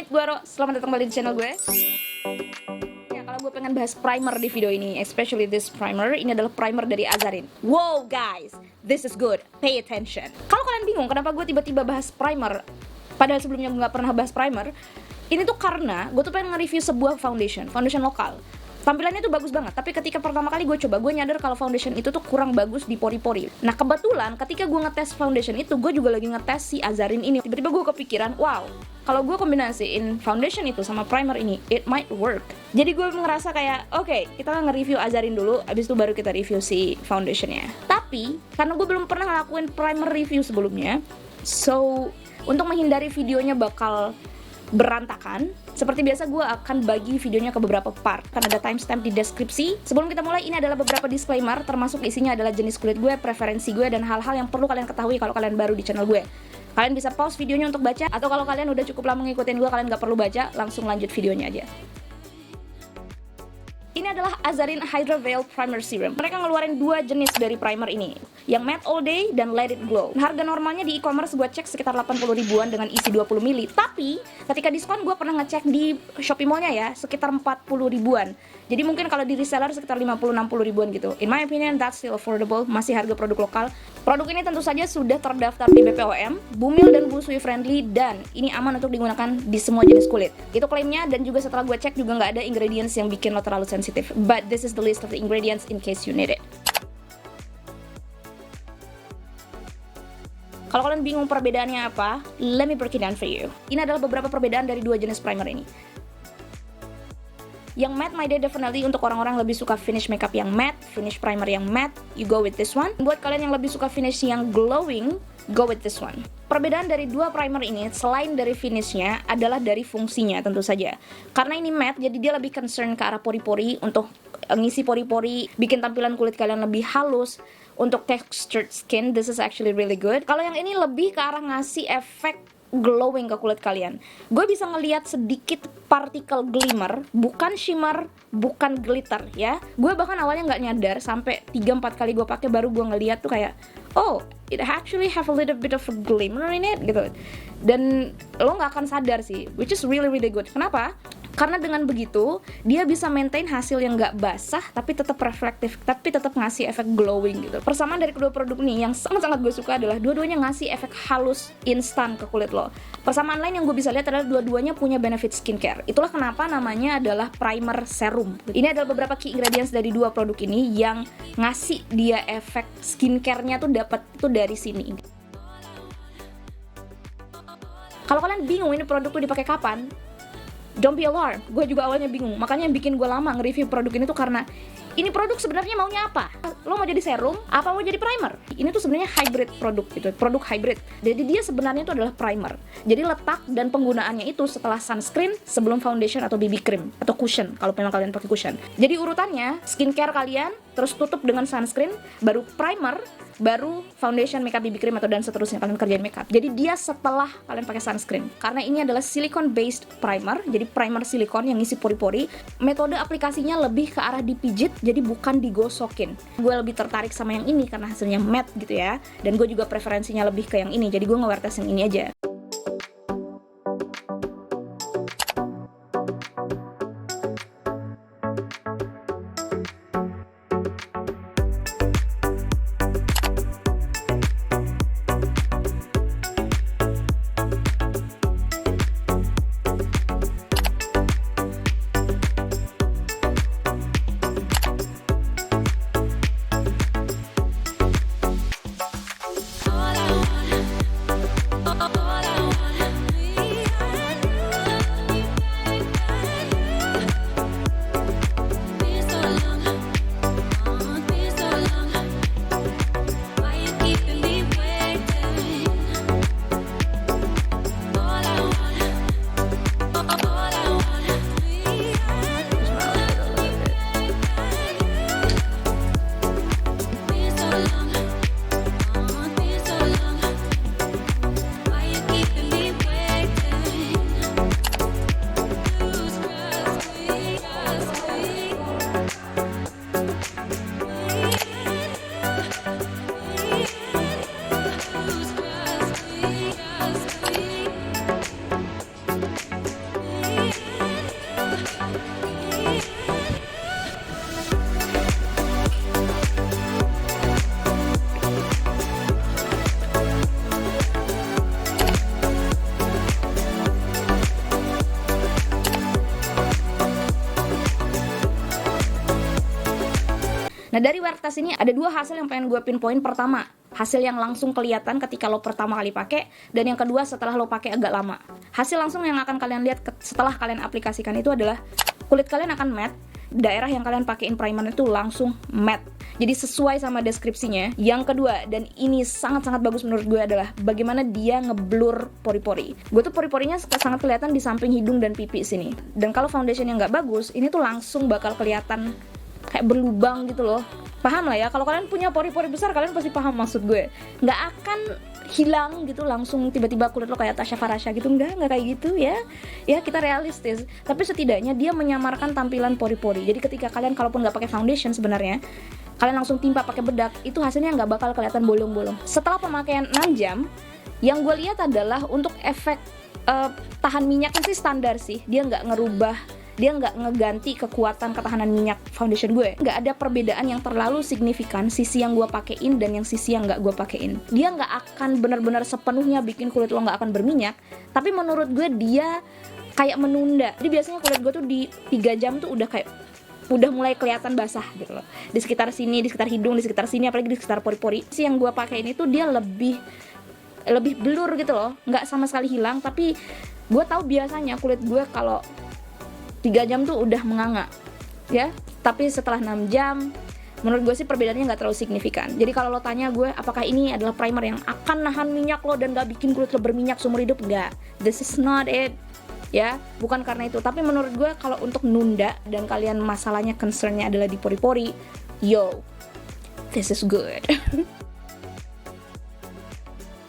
gue Ro, selamat datang kembali di channel gue. Ya, kalau gue pengen bahas primer di video ini, especially this primer, ini adalah primer dari Azarin. Wow guys, this is good, pay attention. Kalau kalian bingung kenapa gue tiba-tiba bahas primer, padahal sebelumnya gue gak pernah bahas primer, ini tuh karena gue tuh pengen nge-review sebuah foundation lokal. Tampilannya tuh bagus banget, tapi ketika pertama kali gue coba, gue nyadar kalau foundation itu tuh kurang bagus di pori-pori. Nah kebetulan ketika gue ngetes foundation itu, gue juga lagi ngetes si Azarin ini. Tiba-tiba gue kepikiran, wow, kalau gue kombinasiin foundation itu sama primer ini, it might work. Jadi gue ngerasa kayak, oke, kita nge-review Azarin dulu, abis itu baru kita review si foundationnya. Tapi, karena gue belum pernah ngelakuin primer review sebelumnya, so, untuk menghindari videonya bakal berantakan, seperti biasa gue akan bagi videonya ke beberapa part, kan ada timestamp di deskripsi. Sebelum kita mulai, ini adalah beberapa disclaimer, termasuk isinya adalah jenis kulit gue, preferensi gue, dan hal-hal yang perlu kalian ketahui kalau kalian baru di channel gue. Kalian bisa pause videonya untuk baca, atau kalau kalian udah cukup lama ngikutin gue, kalian gak perlu baca, langsung lanjut videonya aja. Ini adalah Azarin Hydra Veil Primer Serum. Mereka ngeluarin dua jenis dari primer ini, yang Matte All Day dan Let It Glow. Harga normalnya di e-commerce gue cek sekitar 80 ribuan dengan isi 20 ml. Tapi ketika diskon gue pernah ngecek di Shopee Mall-nya ya, sekitar 40 ribuan. Jadi mungkin kalau di reseller sekitar 50-60 ribuan gitu. In my opinion, that's still affordable, masih harga produk lokal. Produk ini tentu saja sudah terdaftar di BPOM, Bumil dan Busui friendly, dan ini aman untuk digunakan di semua jenis kulit. Itu klaimnya, dan juga setelah gue cek juga nggak ada ingredients yang bikin lo terlalu sensitif. But this is the list of the ingredients in case you need it. Kalau kalian bingung perbedaannya apa, let me break it down for you. Ini adalah beberapa perbedaan dari dua jenis primer ini. Yang matte My Day definitely untuk orang-orang lebih suka finish makeup yang matte, finish primer yang matte, you go with this one. Buat kalian yang lebih suka finish yang glowing, go with this one. Perbedaan dari dua primer ini, selain dari finishnya, adalah dari fungsinya tentu saja. Karena ini matte, jadi dia lebih concern ke arah pori-pori, untuk ngisi pori-pori, bikin tampilan kulit kalian lebih halus. Untuk textured skin, this is actually really good. Kalau yang ini lebih ke arah ngasih efek glowing ke kulit kalian. Gue bisa ngelihat sedikit partikel glimmer, bukan shimmer, bukan glitter ya. Gue bahkan awalnya nggak nyadar, sampai 3-4 kali gue pakai baru gue ngelihat tuh kayak, oh, it actually have a little bit of a glimmer in it gitu. Dan lo nggak akan sadar sih, which is really good. Kenapa? Karena dengan begitu, dia bisa maintain hasil yang nggak basah, tapi tetap reflektif, tapi tetap ngasih efek glowing gitu. Persamaan dari kedua produk ini yang sangat-sangat gue suka adalah dua-duanya ngasih efek halus instan ke kulit lo. Persamaan lain yang gue bisa lihat adalah dua-duanya punya benefit skincare. Itulah kenapa namanya adalah primer serum. Ini adalah beberapa key ingredients dari dua produk ini yang ngasih dia efek skincare-nya tuh dapat tuh dari sini. Kalau kalian bingung ini produk tuh dipakai kapan, don't be alarmed, gue juga awalnya bingung. Makanya yang bikin gue lama nge-review produk ini tuh karena ini produk sebenarnya maunya apa? Lo mau jadi serum? Apa mau jadi primer? Ini tuh sebenarnya hybrid produk gitu, produk hybrid. Jadi dia sebenarnya itu adalah primer. Jadi letak dan penggunaannya itu setelah sunscreen, sebelum foundation atau BB cream atau cushion kalau memang kalian pakai cushion. Jadi urutannya skincare kalian, terus tutup dengan sunscreen, baru primer, baru foundation, makeup, BB cream, atau dan seterusnya kalian kerjain makeup. Jadi dia setelah kalian pakai sunscreen. Karena ini adalah silicone based primer, jadi primer silikon yang ngisi pori-pori. Metode aplikasinya lebih ke arah dipijit, jadi bukan digosokin. Gue lebih tertarik sama yang ini karena hasilnya matte gitu ya. Dan gue juga preferensinya lebih ke yang ini, jadi gue nge-wear test yang ini aja. Nah, dari wear test ini ada dua hasil yang pengen gue pinpoint. Pertama, hasil yang langsung kelihatan ketika lo pertama kali pakai, dan yang kedua setelah lo pakai agak lama. Hasil langsung yang akan kalian lihat setelah kalian aplikasikan itu adalah kulit kalian akan matte, daerah yang kalian pakein primer itu langsung matte. Jadi sesuai sama deskripsinya. Yang kedua, dan ini sangat-sangat bagus menurut gue, adalah bagaimana dia ngeblur pori-pori. Gue tuh pori-porinya sangat kelihatan di samping hidung dan pipi sini. Dan kalau foundation yang nggak bagus, ini tuh langsung bakal kelihatan kayak berlubang gitu loh. Paham lah ya, kalau kalian punya pori-pori besar, kalian pasti paham maksud gue. Nggak akan hilang gitu langsung tiba-tiba kulit lo kayak Tasya Farasya gitu, nggak kayak gitu ya. Ya, kita realistis. Tapi setidaknya dia menyamarkan tampilan pori-pori. Jadi ketika kalian kalaupun nggak pakai foundation sebenarnya, kalian langsung timpa pakai bedak, itu hasilnya nggak bakal kelihatan bolong-bolong. Setelah pemakaian 6 jam, yang gue lihat adalah untuk efek tahan minyaknya sih standar sih. Dia nggak ngerubah, dia nggak ngeganti kekuatan ketahanan minyak foundation gue. Nggak ada perbedaan yang terlalu signifikan sisi yang gue pakein dan yang sisi yang nggak gue pakein. Dia nggak akan benar-benar sepenuhnya bikin kulit lo nggak akan berminyak, tapi menurut gue dia kayak menunda. Jadi biasanya kulit gue tuh di 3 jam tuh udah mulai kelihatan basah gitu loh. Di sekitar sini, di sekitar hidung, di sekitar sini, apalagi di sekitar pori-pori. Si yang gue pakai ini tuh dia lebih blur gitu loh, nggak sama sekali hilang. Tapi gue tahu biasanya kulit gue kalau 3 jam tuh udah menganga ya, tapi setelah 6 jam menurut gue sih perbedaannya nggak terlalu signifikan. Jadi kalau lo tanya gue apakah ini adalah primer yang akan nahan minyak lo dan gak bikin kulit lo berminyak seumur hidup, enggak, this is not it ya, bukan karena itu. Tapi menurut gue kalau untuk nunda dan kalian masalahnya concernnya adalah di pori-pori, yo, this is good.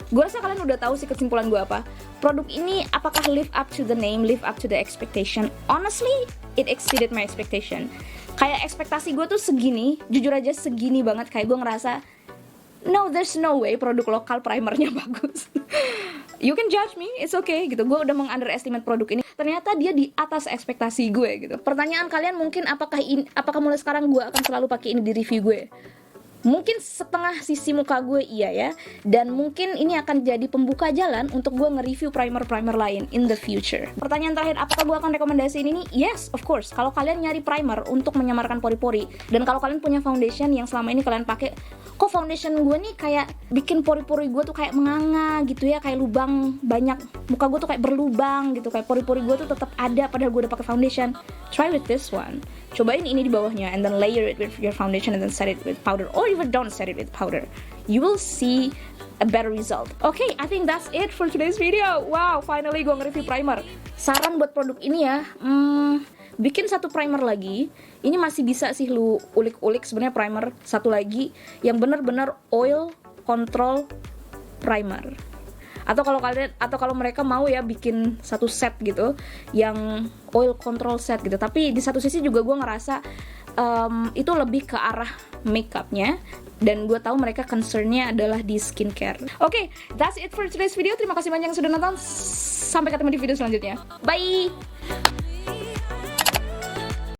Gue rasa kalian udah tahu sih kesimpulan gue apa. Produk ini apakah live up to the name, live up to the expectation? Honestly, it exceeded my expectation. Kayak ekspektasi gue tuh segini, jujur aja segini banget. Kayak gue ngerasa, no, there's no way produk lokal primernya bagus. You can judge me, it's okay gitu. Gue udah meng-underestimate produk ini. Ternyata dia di atas ekspektasi gue gitu. Pertanyaan kalian mungkin apakah mulai sekarang gue akan selalu pakai ini di review gue? Mungkin setengah sisi muka gue iya ya. Dan mungkin ini akan jadi pembuka jalan untuk gue nge-review primer-primer lain in the future. Pertanyaan terakhir, apakah gue akan rekomendasiin ini? Yes, of course. Kalau kalian nyari primer untuk menyamarkan pori-pori, dan kalau kalian punya foundation yang selama ini kalian pakai, kok foundation gue nih kayak bikin pori-pori gue tuh kayak menganga gitu ya, kayak lubang banyak, muka gue tuh kayak berlubang gitu, kayak pori-pori gue tuh tetap ada padahal gue udah pakai foundation. Try with this one. Cobain ini di bawahnya and then layer it with your foundation and then set it with powder, or even don't set it with powder. You will see a better result. Okay, I think that's it for today's video. Wow, finally gue nge-review primer. Saran buat produk ini ya, bikin satu primer lagi. Ini masih bisa sih lu ulik-ulik sebenarnya primer satu lagi yang bener-bener oil control primer. Atau kalau mereka mau ya bikin satu set gitu yang oil control set gitu. Tapi di satu sisi juga gue ngerasa itu lebih ke arah makeupnya, dan gue tahu mereka concernnya adalah di skincare. Okay, that's it for today's video. Terima kasih banyak yang sudah nonton. Sampai ketemu di video selanjutnya. Bye.